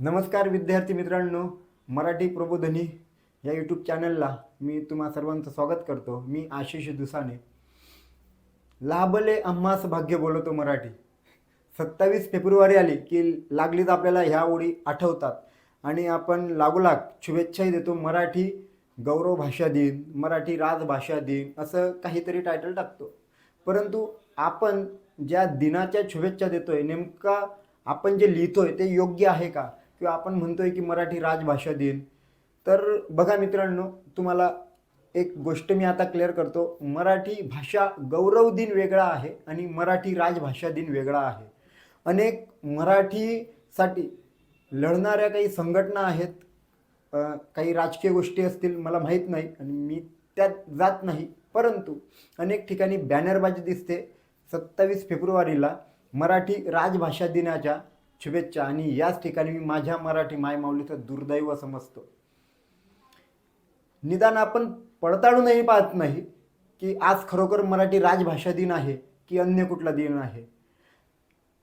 नमस्कार विद्यार्थी मित्रांनो, मराठी प्रबोधिनी या यूट्यूब चॅनलला मी तुम्हा सर्वांचं स्वागत करतो. मी आशिष दुसाने. लाभले आम्हास भाग्य बोलतो मराठी. 27 फेब्रुवारी आली की लागलीच आपल्याला ह्या ओळी आठवतात आणि आपण लागोलाग शुभेच्छाही देतो. मराठी गौरव भाषा दिन, मराठी राजभाषा दिन असं काहीतरी टायटल टाकतो. परंतु आपण ज्या दिनाच्या शुभेच्छा देतोय, नेमका आपण जे लिहितोय ते योग्य आहे का? किंवा आपण म्हणतोय की मराठी राजभाषा दिन. तर बघा मित्रांनो, तुम्हाला एक गोष्ट मी आता क्लिअर करतो. मराठी भाषा गौरव दिन वेगळा आहे आणि मराठी राजभाषा दिन वेगळा आहे. अनेक मराठीसाठी लढणाऱ्या काही संघटना आहेत, काही राजकीय गोष्टी असतील, मला माहीत नाही आणि मी त्यात जात नाही. परंतु अनेक ठिकाणी बॅनरबाजी दिसते 27 फेब्रुवारीला मराठी राजभाषा दिनाच्या शुभेच्छा, आणि याच ठिकाणी मी माझ्या मराठी मायमाऊलीचं दुर्दैव समजतो. निदान आपण पडताळूनही पाहत नाही की आज खरोखर मराठी राजभाषा दिन आहे की अन्य कुठला दिन आहे.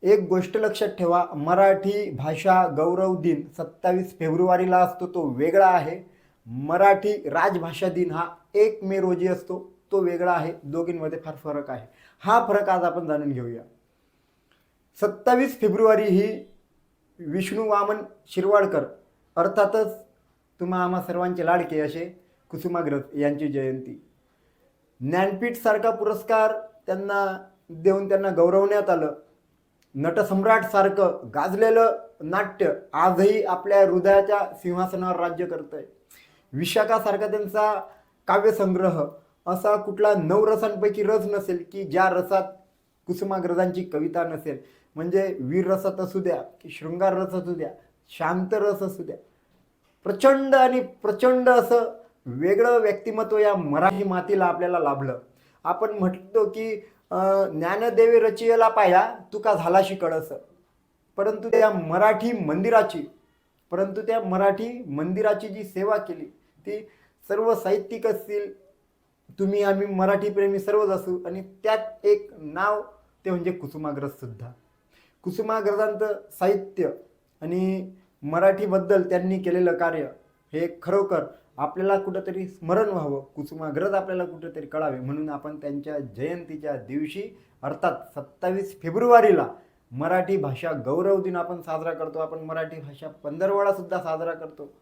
एक गोष्ट लक्षात ठेवा, मराठी भाषा गौरव दिन 27 फेब्रुवारीला असतो, तो वेगळा आहे. मराठी राजभाषा दिन हा 1 मे रोजी असतो, तो वेगळा आहे. दोघींमध्ये फार फरक आहे. हा फरक आज आपण जाणून घेऊया. 27 फेब्रुवारी ही विष्णू वामन शिरवाडकर, अर्थातच तुम्हा आम्हा सर्वांचे लाडके असे कुसुमाग्रज यांची जयंती. ज्ञानपीठ सारखा पुरस्कार त्यांना देऊन त्यांना गौरवण्यात आलं. नटसम्राट सारखं गाजलेलं नाट्य आजही आपल्या हृदयाच्या सिंहासनावर राज्य करतंय. विशाखासारखा त्यांचा काव्यसंग्रह, असा कुठला 9 रसांपैकी रस नसेल की ज्या रसात कुसुमाग्रजांची कविता नसेल. म्हणजे वीर रसात असू द्या की शृंगार रस असू द्या, शांत रस असू द्या, प्रचंड आणि प्रचंड असं वेगळं व्यक्तिमत्व या मराठी मातीला आपल्याला लाभलं. आपण म्हणतो की ज्ञानदेवे रचियला पाया तुका झालाशी कळस. परंतु त्या मराठी मंदिराची जी सेवा केली ती सर्व साहित्यिक असतील, तुम्ही आम्ही मराठी प्रेमी सर्वच असू, आणि त्यात एक नाव ते म्हणजे कुसुमाग्रज सुद्धा. कुसुमाग्रजांचं साहित्य आणि मराठीबद्दल त्यांनी केलेलं कार्य हे खरोखर आपल्याला कुठंतरी स्मरण व्हावं, कुसुमाग्रज आपल्याला कुठंतरी कळावे, म्हणून आपण त्यांच्या जयंतीच्या दिवशी अर्थात 27 फेब्रुवारीला मराठी भाषा गौरव दिन आपण साजरा करतो. आपण मराठी भाषा पंधरवडा सुद्धा साजरा करतो.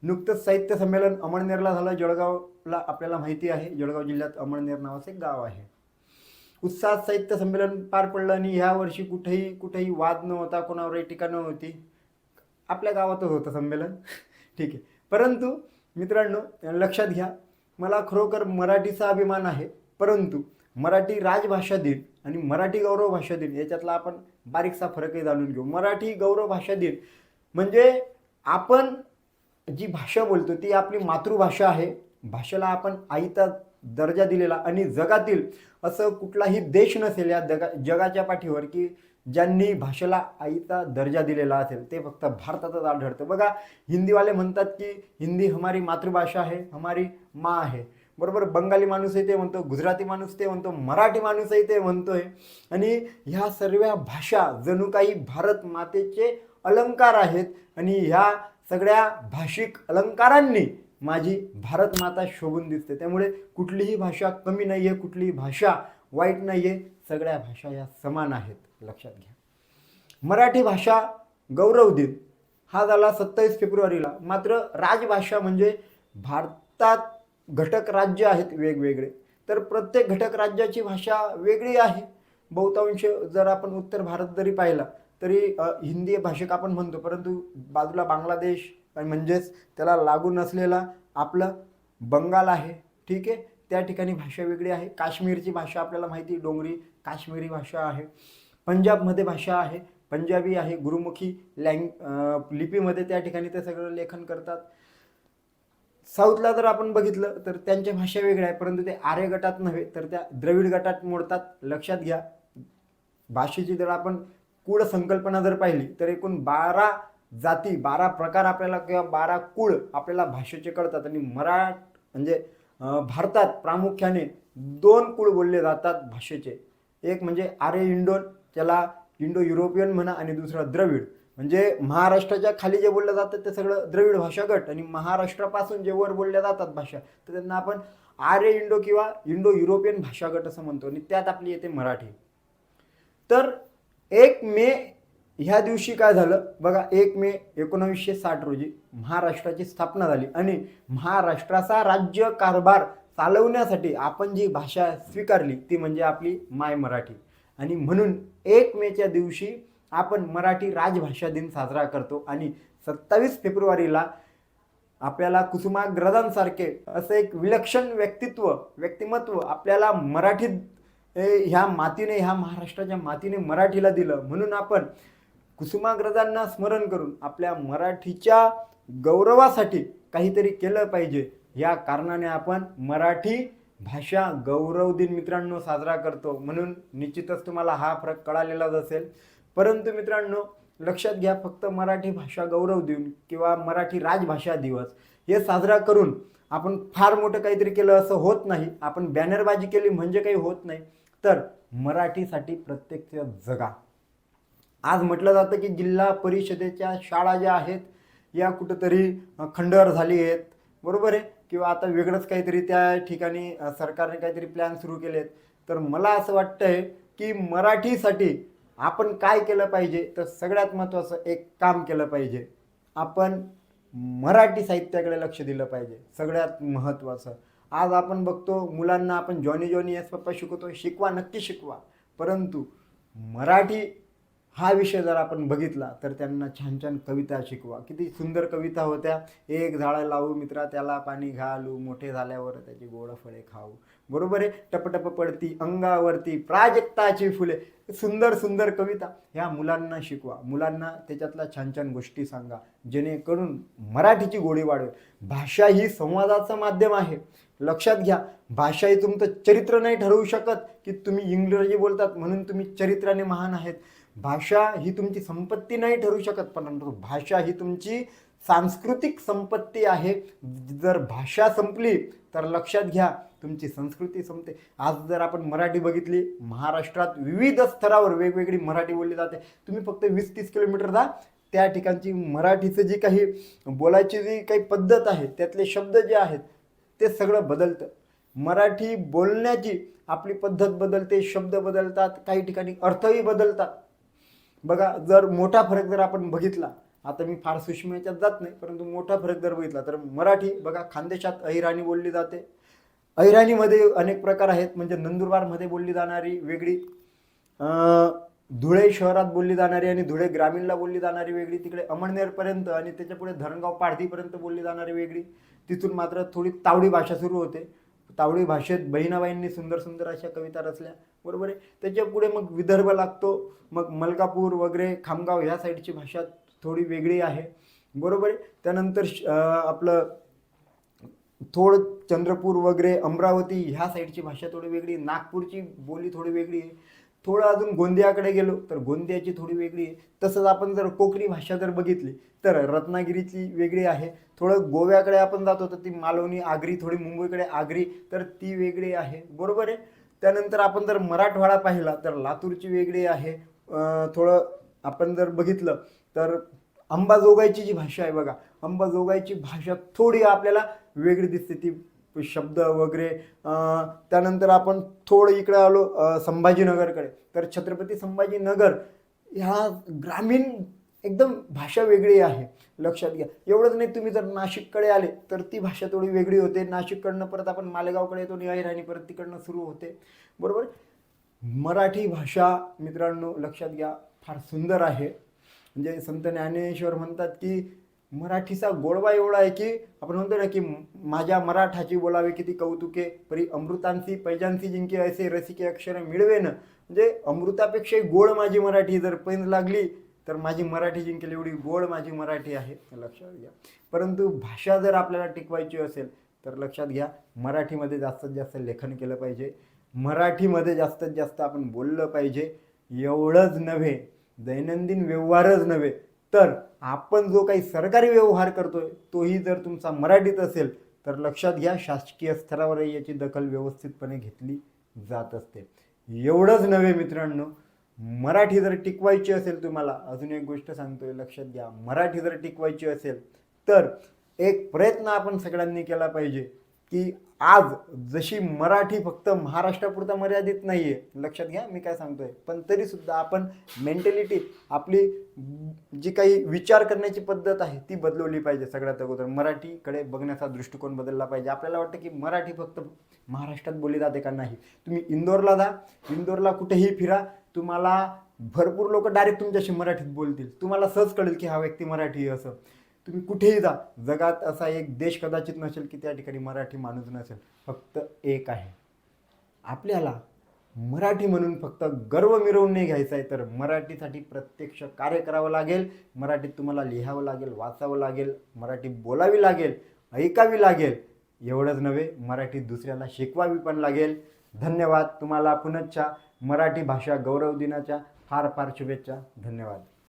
नुकतंच साहित्य संमेलन अमळनेरला झालं. जळगावला आपल्याला माहिती आहे, जळगाव जिल्ह्यात अमळनेर नावाचं एक गाव आहे. उत्साहात साहित्य संमेलन पार पडलं आणि ह्या वर्षी कुठेही वाद नव्हता, कोणावरही टीका नव्हती. आपल्या गावातच होतं संमेलन, ठीक आहे. परंतु मित्रांनो, लक्षात घ्या, मला खरोखर मराठीचा अभिमान आहे. परंतु मराठी राजभाषा दिन आणि मराठी गौरव भाषा दिन याच्यातला आपण बारीकसा फरकही जाणून घेऊ. मराठी गौरव भाषा दिन म्हणजे आपण जी भाषा बोलतो ती आपली मातृभाषा आहे. भाषेला आपण आईचा दर्जा दिलेला, आणि जगातील असं कुठलाही देश नसेल या जगाच्या पाठीवर की ज्यांनी भाषेला आईचा दर्जा दिलेला असेल. ते फक्त भारतातच आढळतं. बघा, हिंदीवाले म्हणतात की हिंदी हमारी मातृभाषा आहे, हमारी माँ आहे. बरोबर, बंगाली माणूसही ते म्हणतो, गुजराती माणूस ते म्हणतो, मराठी माणूसही ते म्हणतोय. आणि ह्या सर्व भाषा जणू काही भारत मातेचे अलंकार आहेत, आणि ह्या सगळ्या भाषिक अलंकारांनी माझी भारत माता शोभून दिसते. त्यामुळे कुठलीही भाषा कमी नाही आहे, कुठलीही भाषा वाईट नाही आहे, सगळ्या भाषा या समान आहेत, लक्षात घ्या. मराठी भाषा गौरव दिन हा झाला 27 फेब्रुवारीला. मात्र राजभाषा म्हणजे भारतात घटक राज्य आहेत वेगवेगळे, तर प्रत्येक घटक राज्याची भाषा वेगळी आहे. बहुतांश जर आपण उत्तर भारत जरी पाहिला तरी हिंदी भाषिक आपण म्हणतो, परंतु बाजूला बांगलादेश म्हणजेच त्याला लागून असलेला आपलं बंगाल आहे, ठीक आहे, त्या ठिकाणी भाषा वेगळी आहे. काश्मीरची भाषा आपल्याला माहिती, डोंगरी काश्मीरी भाषा आहे. पंजाबमध्ये भाषा आहे, पंजाबी आहे, गुरुमुखी लिपीमध्ये त्या ठिकाणी ते सगळं लेखन करतात. साऊथला जर आपण बघितलं तर त्यांच्या भाषा वेगळ्या आहे, परंतु ते आर्य गटात नव्हे तर त्या द्रविड गटात मोडतात. लक्षात घ्या, भाषेची जर आपण कुळ संकल्पना जर पाहिली तर एकूण 12 जाती, 12 प्रकार आपल्याला किंवा 12 कुळ आपल्याला भाषेचे कळतात. आणि म्हणजे भारतात प्रामुख्याने 2 कुळ बोलले जातात भाषेचे. एक म्हणजे आर्य इंडोन, त्याला इंडो युरोपियन म्हणा, आणि दुसरा द्रविड. म्हणजे महाराष्ट्राच्या खाली जे बोललं जातं ते सगळं द्रविड भाषा गट, आणि महाराष्ट्रापासून जे वर बोलल्या जातात भाषा तर त्यांना आपण आर्य इंडो किंवा इंडो युरोपियन भाषा गट असं म्हणतो, आणि त्यात आपली येते मराठी. तर 1 मे ह्या दिवशी काय झालं बघा, 1 मे 1960 रोजी महाराष्ट्राची स्थापना झाली, आणि महाराष्ट्राचा राज्य कारभार चालवण्यासाठी आपण जी भाषा स्वीकारली ती म्हणजे आपली माय मराठी. आणि म्हणून 1 मेच्या दिवशी आपण मराठी राजभाषा दिन साजरा करतो, आणि 27 फेब्रुवारीला आपल्याला कुसुमाग्रजांसारखे असं एक विलक्षण व्यक्तिमत्व आपल्याला मराठीत ह्या मातीने, ह्या महाराष्ट्राच्या मातीने मराठीला दिलं. म्हणून आपण कुसुमाग्रजांना स्मरण करून आपल्या मराठीच्या गौरवासाठी काहीतरी केलं पाहिजे, या कारणाने आपण मराठी भाषा गौरव दिन मित्रांनो साजरा करतो. म्हणून निश्चितच तुम्हाला हा फरक कळालेलाच असेल. परंतु मित्रांनो लक्षात घ्या, फक्त मराठी भाषा गौरव दिन किंवा मराठी राजभाषा दिवस हे साजरा करून आपण फार मोठं काहीतरी केलं असं होत नाही, आपण बॅनरबाजी केली म्हणजे काही होत नाही. तर मराठीसाठी प्रत्यक्ष जगा. आज म्हटलं जातं की जिल्हा परिषदेच्या शाळा ज्या आहेत या कुठंतरी खंडर झाली आहेत, बरोबर आहे, किंवा आता वेगळंच काहीतरी त्या ठिकाणी सरकारने काहीतरी प्लॅन सुरू केलेत. तर मला असं वाटतंय की मराठीसाठी आपण काय केलं पाहिजे, तर सगळ्यात महत्त्वाचं एक काम केलं पाहिजे, आपण मराठी साहित्याकडे लक्ष दिलं पाहिजे. सगळ्यात महत्त्वाचं आज आपण बघतो मुलांना आपण जॉनी जॉनी यस पप्पा शिकवतो, शिकवा, नक्की शिकवा, परंतु मराठी हा विषय जर आपण बघितला तर त्यांना छान छान कविता शिकवा. किती सुंदर कविता होत्या, एक झाड लावू मित्रा त्याला पाणी घालू, मोठे झाल्यावर त्याची गोड फळे खाऊ, बरोबर आहे, टपटप पडती अंगावरती प्राजक्ताची फुले. सुंदर सुंदर कविता ह्या मुलांना शिकवा, मुलांना त्याच्यातल्या छान छान गोष्टी सांगा, जेणेकरून मराठीची गोडी वाढेल. भाषा ही संवादाचं माध्यम आहे. लक्षात घ्या, भाषा ही तुमचं चरित्र नाही ठरवू शकत की तुम्ही इंग्रजी बोलतात म्हणून तुम्ही चरित्राने महान आहेत. भाषा ही तुमची संपत्ती नाही ठरू शकत, परंतु भाषा ही तुमची सांस्कृतिक संपत्ती आहे. जर भाषा संपली तर लक्षात घ्या तुमची संस्कृती संपते. आज जर आपण मराठी बघितली, महाराष्ट्रात विविध स्तरावर वेगवेगळी मराठी बोलली जाते. तुम्ही फक्त 20-30 किलोमीटर जा, त्या ठिकाणची मराठीचं जी काही बोलायची जी काही पद्धत आहे, त्यातले शब्द जे आहेत ते सगळं बदलतं. मराठी बोलण्याची आपली पद्धत बदलते, शब्द बदलतात, काही ठिकाणी अर्थही बदलतात. बघा, जर मोठा फरक जर आपण बघितला, आता मी फार सूक्ष्म याच्यात जात नाही, परंतु मोठा फरक जर बघितला तर मराठी बघा खानदेशात अहिराणी बोलली जाते. अहिराणीमध्ये अनेक प्रकार आहेत, म्हणजे नंदुरबारमध्ये बोलली जाणारी वेगळी, धुळे शहरात बोलली जाणारी आणि धुळे ग्रामीणला बोलली जाणारी वेगळी, तिकडे अमळनेरपर्यंत आणि त्याच्यापुढे धरणगाव पारधीपर्यंत बोलली जाणारी वेगळी, तिथून मात्र थोडी तावडी भाषा सुरू होते. तावडी भाषेत बहिणाबाईंनी सुंदर सुंदर अशा कविता रचल्या, बरोबर आहे. त्याच्या पुढे मग विदर्भ लागतो, मग मलकापूर वगैरे खामगाव ह्या साईडची भाषा थोडी वेगळी आहे, बरोबर आहे. त्यानंतर आपलं थोडं चंद्रपूर वगैरे अमरावती ह्या साईडची भाषा थोडी वेगळी, नागपूरची बोली थोडी वेगळी आहे. थोडं अजून गोंदियाकडे गेलो तर गोंदियाची थोडी वेगळी आहे. तसंच आपण जर कोकणी भाषा जर बघितली तर रत्नागिरीची वेगळी आहे. थोडं गोव्याकडे आपण जातो तर ती मालवणी आगरी, थोडी मुंबईकडे आगरी, तर ती वेगळी आहे, बरोबर आहे. त्यानंतर आपण जर मराठवाडा पाहिला तर लातूरची वेगळी आहे. थोडं आपण जर बघितलं तर अंबाजोगाईची जी भाषा आहे बघा, अंबाजोगाईची भाषा थोडी आपल्याला वेगळी दिसते, ती शब्द वगैरे. त्यानंतर आपण थोडं इकडे आलो संभाजीनगरकडे, तर छत्रपती संभाजीनगर ह्या ग्रामीण एकदम भाषा वेगळी आहे, लक्षात घ्या. एवढंच नाही, तुम्ही जर नाशिककडे आले तर ती भाषा थोडी वेगळी होते. नाशिककडनं परत आपण मालेगावकडे येतो, अहिराणी परत तिकडनं सुरू होते, बरोबर. मराठी भाषा मित्रांनो लक्षात घ्या फार सुंदर आहे. म्हणजे संत ज्ञानेश्वर म्हणतात की मराठीचा गोडवा एवढा आहे की आपण म्हणतो ना की माझ्या मराठाची बोलावे किती कौतुके, परी अमृतांची पैजांची जिंके ऐसे रसिके अक्षर मिळवेन. म्हणजे अमृतापेक्षा गोड माझी मराठी, जर पैंज लागली तर माझी मराठी जिंकेल, एवढी गोड माझी मराठी आहे, लक्षात घ्या. परंतु भाषा जर आपल्याला टिकवायची असेल तर लक्षात घ्या मराठीमध्ये जास्तीत जास्त लेखन केलं पाहिजे, मराठीमध्ये जास्तीत जास्त आपण बोललं पाहिजे. एवढंच नव्हे, दैनंदिन व्यवहारच नव्हे, तर आपण जो काही सरकारी व्यवहार करतोय तोही जर तुमचा मराठीत असेल तर लक्षात घ्या शासकीय स्तरावरही याची दखल व्यवस्थितपणे घेतली जात असते. एवढंच नव्हे मित्रांनो, मराठी जर टिकवायची असेल तुम्हाला, अजून एक गोष्ट सांगतोय लक्षात घ्या, मराठी जर टिकवायची असेल तर एक प्रयत्न आपण सगळ्यांनी केला पाहिजे की आज जशी मराठी फक्त महाराष्ट्रापुरता मर्यादित नाहीये, लक्षात घ्या मी काय सांगतोय, पण तरी सुद्धा आपण मेंटॅलिटी आपली जी काही विचार करण्याची पद्धत आहे ती बदलवली पाहिजे. सगळ्यात अगोदर मराठीकडे बघण्याचा दृष्टिकोन बदलला पाहिजे. आपल्याला वाटतं की मराठी फक्त महाराष्ट्रात बोलली जाते का, नाही. तुम्ही इंदोरला जा, इंदोरला कुठेही फिरा, तुम्हाला भरपूर लोक डायरेक्ट तुमच्याशी मराठीत बोलतील, तुम्हाला सहज कळेल की हा व्यक्ती मराठी आहे असं. तुम्ही कुठेही जा, जगात असा एक देश कदाचित नसेल की त्या ठिकाणी मराठी माणूस नसेल, फक्त एक आहे. आपल्याला मराठी म्हणून फक्त गर्व मिरवून नाही घ्यायचा आहे, तर मराठीसाठी प्रत्यक्ष कार्य करावं लागेल. मराठीत तुम्हाला लिहावं लागेल, वाचावं लागेल, मराठी बोलावी लागेल, ऐकावी लागेल. एवढंच नव्हे, मराठी दुसऱ्याला शिकवावी पण लागेल. धन्यवाद. तुम्हाला पुनश्च मराठी भाषा गौरव दिनाच्या फार फार शुभेच्छा. धन्यवाद.